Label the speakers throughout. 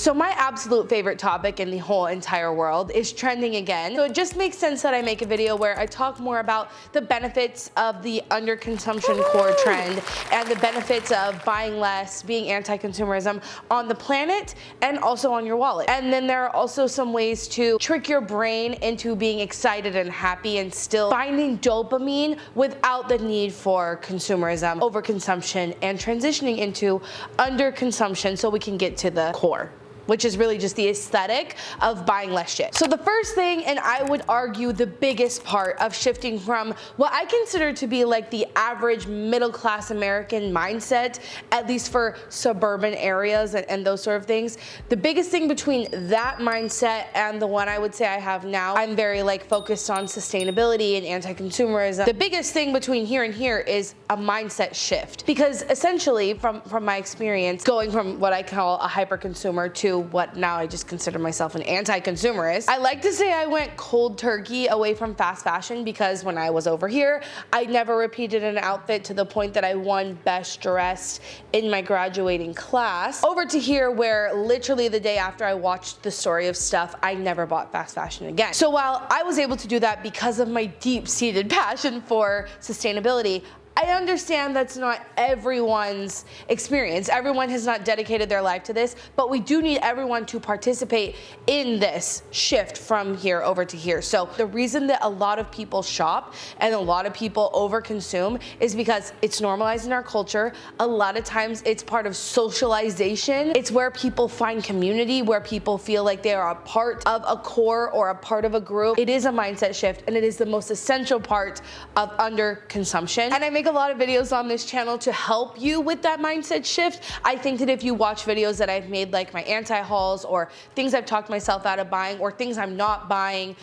Speaker 1: So my absolute favorite topic in the whole entire world is trending again. So it just makes sense that I make a video where I talk more about the benefits of the underconsumption core trend and the benefits of buying less, being anti-consumerism on the planet and also on your wallet. And then there are also some ways to trick your brain into being excited and happy and still finding dopamine without the need for consumerism, overconsumption, and transitioning into underconsumption so we can get to the core, which is really just the aesthetic of buying less shit. So the first thing, and I would argue the biggest part of shifting from what I consider to be like the average middle-class American mindset, at least for suburban areas and those sort of things, the biggest thing between that mindset and the one I would say I have now, I'm very like focused on sustainability and anti-consumerism. The biggest thing between here and here is a mindset shift. Because essentially, from my experience, going from what I call a hyper-consumer to what now I just consider myself an anti-consumerist, I like to say I went cold turkey away from fast fashion because when I was over here, I never repeated an outfit to the point that I won best dressed in my graduating class. Over to here where literally the day after I watched the story of stuff, I never bought fast fashion again. So while I was able to do that because of my deep-seated passion for sustainability, I understand that's not everyone's experience. Everyone has not dedicated their life to this, but we do need everyone to participate in this shift from here over to here. So the reason that a lot of people shop and a lot of people overconsume is because it's normalized in our culture. A lot of times it's part of socialization. It's where people find community, where people feel like they are a part of a core or a part of a group. It is a mindset shift, and it is the most essential part of underconsumption. And I make a lot of videos on this channel to help you with that mindset shift. I think that if you watch videos that I've made, like my anti-hauls or things I've talked myself out of buying or things I'm not buying,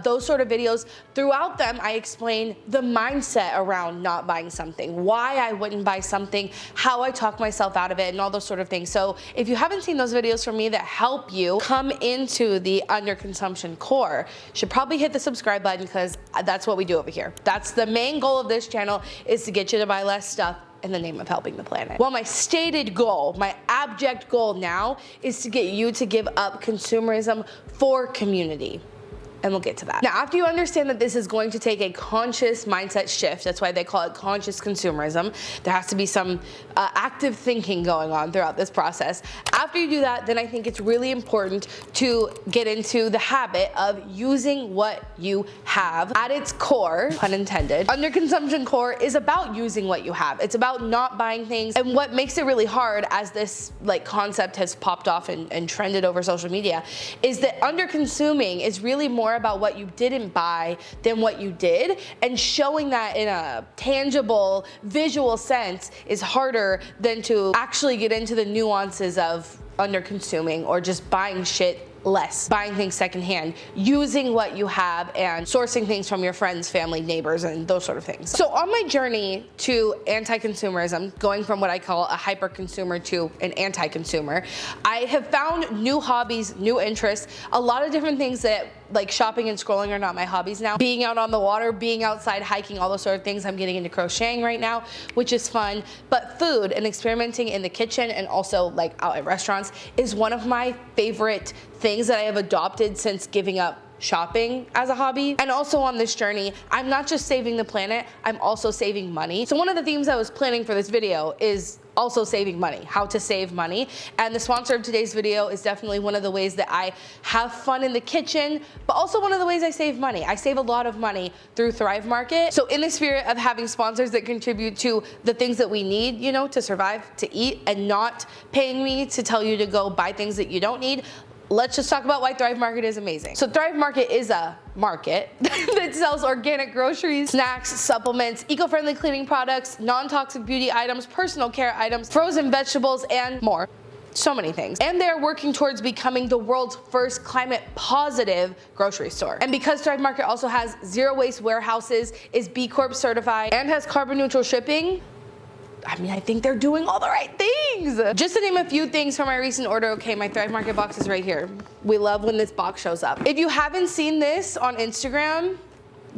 Speaker 1: those sort of videos, throughout them I explain the mindset around not buying something, why I wouldn't buy something, how I talk myself out of it, and all those sort of things. So if you haven't seen those videos from me that help you come into the underconsumption core, you should probably hit the subscribe button because that's what we do over here. That's the main goal of this channel, is to get you to buy less stuff in the name of helping the planet. Well, my stated goal, my abject goal now, is to get you to give up consumerism for community. And we'll get to that. Now, after you understand that this is going to take a conscious mindset shift, that's why they call it conscious consumerism, there has to be some active thinking going on throughout this process. After you do that, then I think it's really important to get into the habit of using what you have. At its core, pun intended, underconsumption core is about using what you have. It's about not buying things. And what makes it really hard, as this like concept has popped off and trended over social media, is that underconsuming is really more about what you didn't buy than what you did, and showing that in a tangible visual sense is harder than to actually get into the nuances of underconsuming or just buying shit less, buying things secondhand, using what you have, and sourcing things from your friends, family, neighbors, and those sort of things. So on my journey to anti-consumerism, going from what I call a hyper-consumer to an anti-consumer, I have found new hobbies, new interests, a lot of different things that, like shopping and scrolling, are not my hobbies now. Being out on the water, being outside hiking, all those sort of things. I'm getting into crocheting right now, which is fun. But food and experimenting in the kitchen and also like out at restaurants is one of my favorite things that I have adopted since giving up shopping as a hobby. And also on this journey, I'm not just saving the planet, I'm also saving money. So one of the themes I was planning for this video is also saving money, how to save money. And the sponsor of today's video is definitely one of the ways that I have fun in the kitchen, but also one of the ways I save money. I save a lot of money through Thrive Market. So in the spirit of having sponsors that contribute to the things that we need, you know, to survive, to eat, and not paying me to tell you to go buy things that you don't need, let's just talk about why Thrive Market is amazing. So Thrive Market is a market that sells organic groceries, snacks, supplements, eco-friendly cleaning products, non-toxic beauty items, personal care items, frozen vegetables, and more. So many things. And they're working towards becoming the world's first climate positive grocery store. And because Thrive Market also has zero waste warehouses, is B Corp certified, and has carbon neutral shipping, I mean, I think they're doing all the right things. Just to name a few things from my recent order. Okay, my Thrive Market box is right here. We love when this box shows up. If you haven't seen this on Instagram,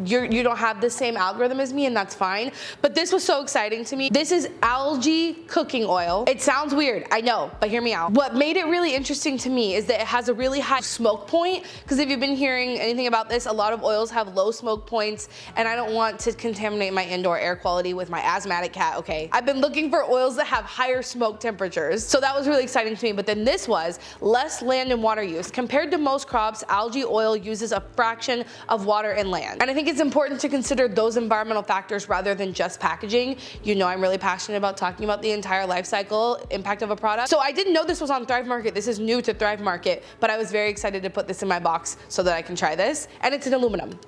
Speaker 1: you don't have the same algorithm as me, and that's fine. But this was so exciting to me. This is algae cooking oil. It sounds weird, I know, but hear me out. What made it really interesting to me is that it has a really high smoke point, because if you've been hearing anything about this, a lot of oils have low smoke points, and I don't want to contaminate my indoor air quality with my asthmatic cat, okay? I've been looking for oils that have higher smoke temperatures, so that was really exciting to me. But then this was less land and water use. Compared to most crops, algae oil uses a fraction of water and land. And I think it's important to consider those environmental factors rather than just packaging. You know I'm really passionate about talking about the entire life cycle impact of a product. So I didn't know this was on Thrive Market. This is new to Thrive Market, but I was very excited to put this in my box so that I can try this. And it's in aluminum.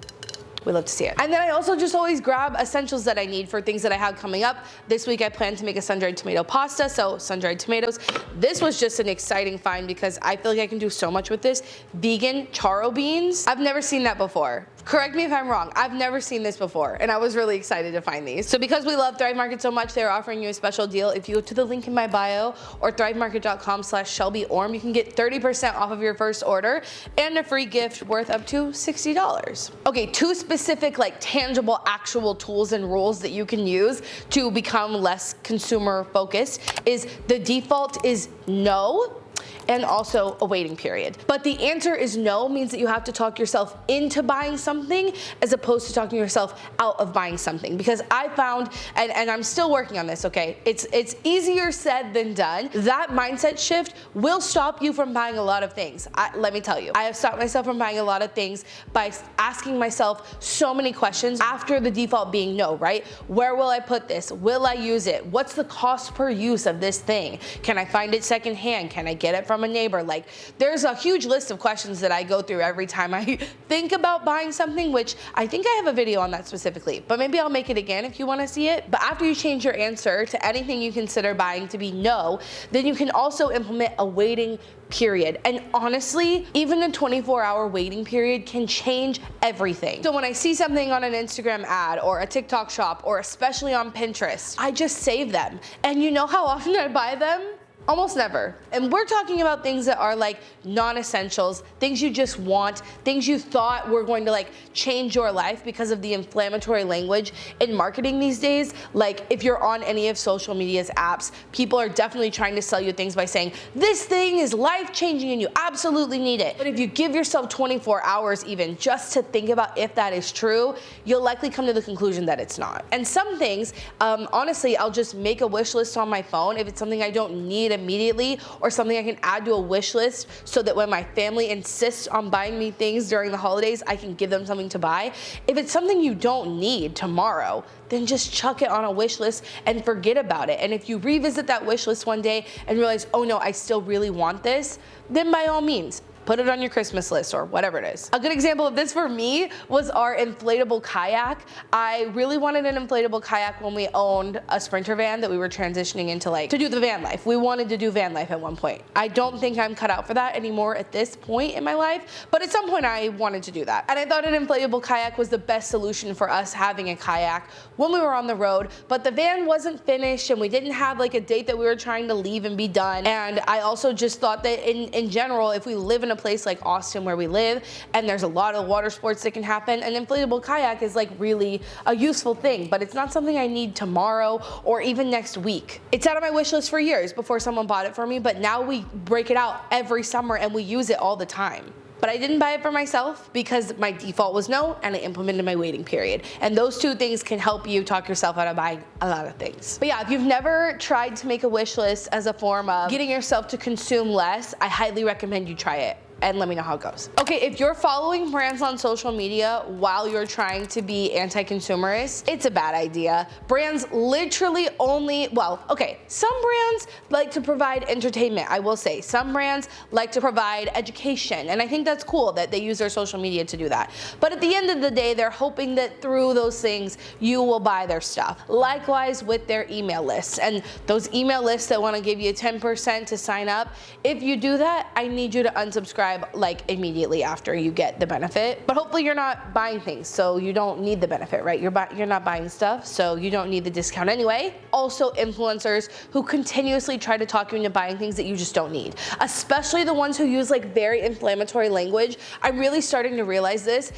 Speaker 1: We love to see it. And then I also just always grab essentials that I need for things that I have coming up. This week I plan to make a sun-dried tomato pasta, so sun-dried tomatoes. This was just an exciting find because I feel like I can do so much with this. Vegan charo beans. I've never seen that before. Correct me if I'm wrong. I've never seen this before, and I was really excited to find these. So because we love Thrive Market so much, they're offering you a special deal. If you go to the link in my bio or thrivemarket.com/ShelbyOrm, you can get 30% off of your first order and a free gift worth up to $60. Okay, two specific, like tangible, actual tools and rules that you can use to become less consumer focused is the default is no, and also a waiting period. But the answer is no means that you have to talk yourself into buying something as opposed to talking yourself out of buying something. Because I found, and I'm still working on this, okay, it's easier said than done. That mindset shift will stop you from buying a lot of things. Let me tell you, I have stopped myself from buying a lot of things by asking myself so many questions after the default being no, right? Where will I put this? Will I use it? What's the cost per use of this thing? Can I find it secondhand? Can I get it from a neighbor? Like, there's a huge list of questions that I go through every time I think about buying something, which I think I have a video on that specifically, but maybe I'll make it again if you want to see it. But after you change your answer to anything you consider buying to be no, then you can also implement a waiting period. And honestly, even a 24-hour waiting period can change everything. So when I see something on an Instagram ad or a TikTok shop, or especially on Pinterest, I just save them. And you know how often I buy them? Almost never. And we're talking about things that are like non-essentials, things you just want, things you thought were going to like change your life because of the inflammatory language in marketing these days. Like if you're on any of social media's apps, people are definitely trying to sell you things by saying, this thing is life-changing and you absolutely need it. But if you give yourself 24 hours even just to think about if that is true, you'll likely come to the conclusion that it's not. And some things, honestly, I'll just make a wish list on my phone if it's something I don't need immediately, or something I can add to a wish list so that when my family insists on buying me things during the holidays, I can give them something to buy. If it's something you don't need tomorrow, then just chuck it on a wish list and forget about it. And if you revisit that wish list one day and realize, oh no, I still really want this, then by all means, put it on your Christmas list or whatever it is. A good example of this for me was our inflatable kayak. I really wanted an inflatable kayak when we owned a Sprinter van that we were transitioning into, like, to do the van life. We wanted to do van life at one point. I don't think I'm cut out for that anymore at this point in my life, but at some point I wanted to do that. And I thought an inflatable kayak was the best solution for us having a kayak when we were on the road, but the van wasn't finished and we didn't have like a date that we were trying to leave and be done. And I also just thought that in general, if we live in a place like Austin where we live and there's a lot of water sports that can happen, an inflatable kayak is like really a useful thing, but it's not something I need tomorrow or even next week. It's out of my wish list for years before someone bought it for me, but now we break it out every summer and we use it all the time. But I didn't buy it for myself because my default was no, and I implemented my waiting period. And those two things can help you talk yourself out of buying a lot of things. But yeah, if you've never tried to make a wish list as a form of getting yourself to consume less, I highly recommend you try it. And let me know how it goes. Okay, if you're following brands on social media while you're trying to be anti-consumerist, it's a bad idea. Brands literally only, well, okay, some brands like to provide entertainment, I will say. Some brands like to provide education, and I think that's cool that they use their social media to do that. But at the end of the day, they're hoping that through those things, you will buy their stuff. Likewise with their email lists, and those email lists that wanna give you 10% to sign up, if you do that, I need you to unsubscribe unsubscribe like immediately after you get the benefit. But hopefully you're not buying things, so you don't need the benefit, right? You're not buying stuff, so you don't need the discount anyway. Also, influencers who continuously try to talk you into buying things that you just don't need, especially the ones who use like very inflammatory language. I'm really starting to realize this.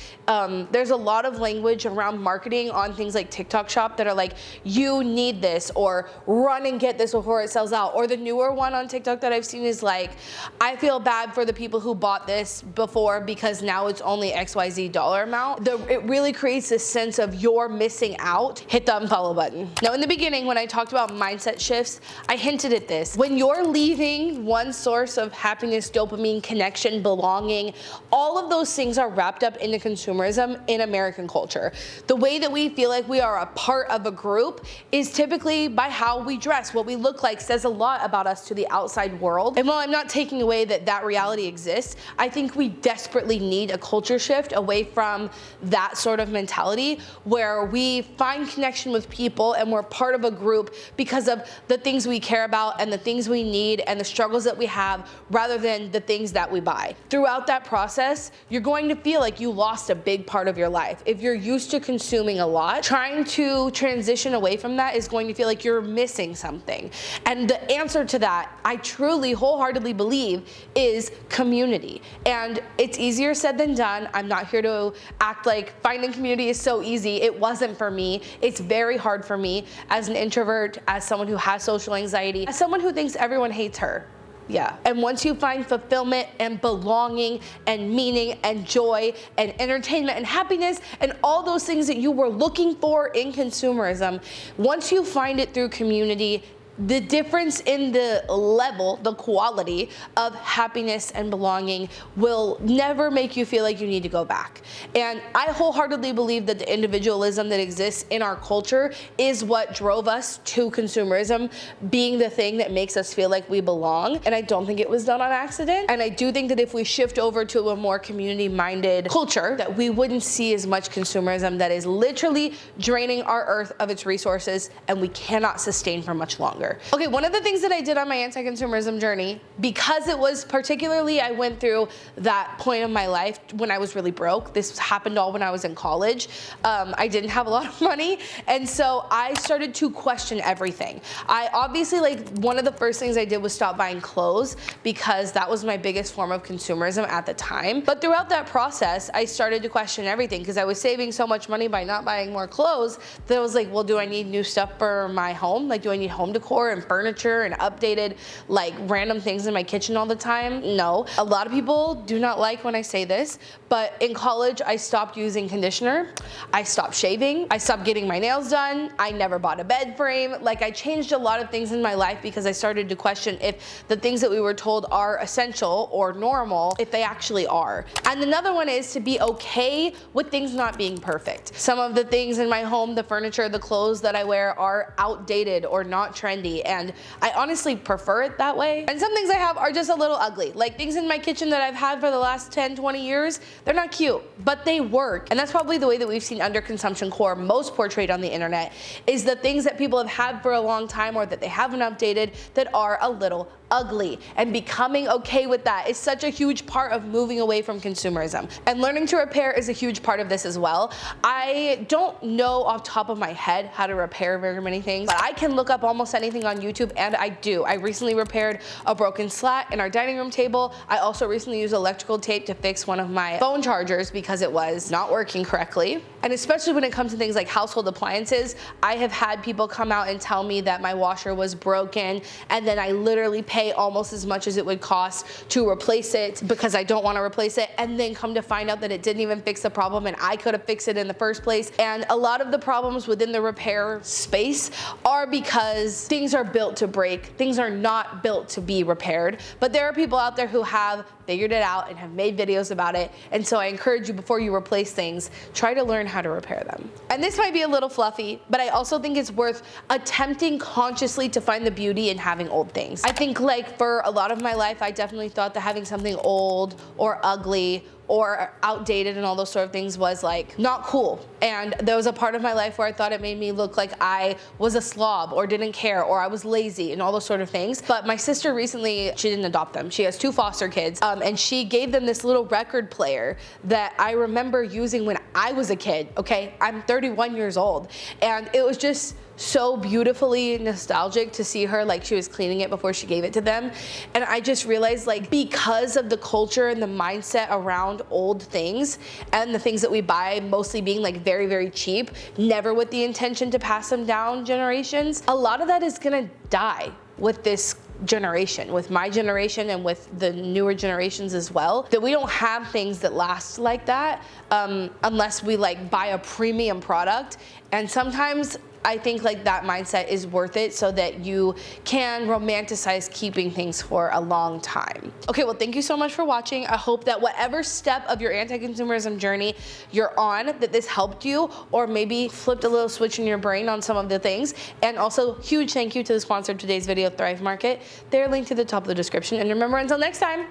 Speaker 1: There's a lot of language around marketing on things like TikTok Shop that are like, you need this, or run and get this before it sells out. Or the newer one on TikTok that I've seen is like, I feel bad for the people who bought this before because now it's only XYZ dollar amount. It really creates this sense of you're missing out. Hit the unfollow button. Now, in the beginning, when I talked about mindset shifts, I hinted at this. When you're leaving one source of happiness, dopamine, connection, belonging, all of those things are wrapped up into consumerism in American culture. The way that we feel like we are a part of a group is typically by how we dress. What we look like says a lot about us to the outside world. And while I'm not taking away that that reality exists, I think we desperately need a culture shift away from that sort of mentality where we find connection with people and we're part of a group because of the things we care about and the things we need and the struggles that we have, rather than the things that we buy. Throughout that process, you're going to feel like you lost a big part of your life. If you're used to consuming a lot, trying to transition away from that is going to feel like you're missing something. And the answer to that, I truly, wholeheartedly believe, is community. And it's easier said than done. I'm not here to act like finding community is so easy. It wasn't for me. It's very hard for me as an introvert, as someone who has social anxiety, as someone who thinks everyone hates her. Yeah. And once you find fulfillment and belonging and meaning and joy and entertainment and happiness and all those things that you were looking for in consumerism, once you find it through community, the difference in the level, the quality of happiness and belonging will never make you feel like you need to go back. And I wholeheartedly believe that the individualism that exists in our culture is what drove us to consumerism being the thing that makes us feel like we belong. And I don't think it was done on accident. And I do think that if we shift over to a more community-minded culture, that we wouldn't see as much consumerism that is literally draining our earth of its resources and we cannot sustain for much longer. Okay, one of the things that I did on my anti-consumerism journey, because it was particularly, I went through that point of my life when I was really broke. This happened all when I was in college. I didn't have a lot of money, and so I started to question everything. I obviously, like, one of the first things I did was stop buying clothes because that was my biggest form of consumerism at the time. But throughout that process, I started to question everything because I was saving so much money by not buying more clothes that I was like, well, do I need new stuff for my home? Like, do I need home decor and furniture and updated like random things in my kitchen all the time? No. A lot of people do not like when I say this, but in college I stopped using conditioner, I stopped shaving, I stopped getting my nails done, I never bought a bed frame. Like, I changed a lot of things in my life because I started to question if the things that we were told are essential or normal, if they actually are. And another one is to be okay with things not being perfect. Some of the things in my home, the furniture, the clothes that I wear are outdated or not trendy, and I honestly prefer it that way. And some things I have are just a little ugly. Like things in my kitchen that I've had for the last 10, 20 years, they're not cute, but they work. And that's probably the way that we've seen underconsumption core most portrayed on the internet, is the things that people have had for a long time or that they haven't updated that are a little ugly. And becoming okay with that is such a huge part of moving away from consumerism. And learning to repair is a huge part of this as well. I don't know off the top of my head how to repair very many things, but I can look up almost anything on YouTube, and I do. I recently repaired a broken slat in our dining room table. I also recently used electrical tape to fix one of my phone chargers because it was not working correctly. And especially when it comes to things like household appliances, I have had people come out and tell me that my washer was broken, and then I literally pay almost as much as it would cost to replace it because I don't want to replace it, and then come to find out that it didn't even fix the problem and I could have fixed it in the first place. And a lot of the problems within the repair space are because things are built to break. Things are not built to be repaired. But there are people out there who have figured it out and have made videos about it. And so I encourage you, before you replace things, try to learn how to repair them. And this might be a little fluffy, but I also think it's worth attempting consciously to find the beauty in having old things. I think, like, for a lot of my life, I definitely thought that having something old or ugly or outdated and all those sort of things was like not cool. And there was a part of my life where I thought it made me look like I was a slob or didn't care or I was lazy and all those sort of things. But my sister recently, she didn't adopt them. She has 2 foster kids. and she gave them this little record player that I remember using when I was a kid, okay? I'm 31 years old, and it was just so beautifully nostalgic to see her, like she was cleaning it before she gave it to them. And I just realized, like, because of the culture and the mindset around old things and the things that we buy mostly being like very, very cheap, never with the intention to pass them down generations, a lot of that is gonna die with this generation, with my generation and with the newer generations as well, that we don't have things that last like that unless we like buy a premium product. And sometimes I think like that mindset is worth it so that you can romanticize keeping things for a long time. Okay, well, thank you so much for watching. I hope that whatever step of your anti-consumerism journey you're on, that this helped you or maybe flipped a little switch in your brain on some of the things. And also, huge thank you to the sponsor of today's video, Thrive Market. They're linked to the top of the description. And remember, until next time,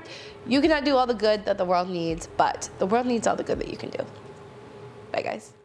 Speaker 1: you cannot do all the good that the world needs, but the world needs all the good that you can do. Bye, guys.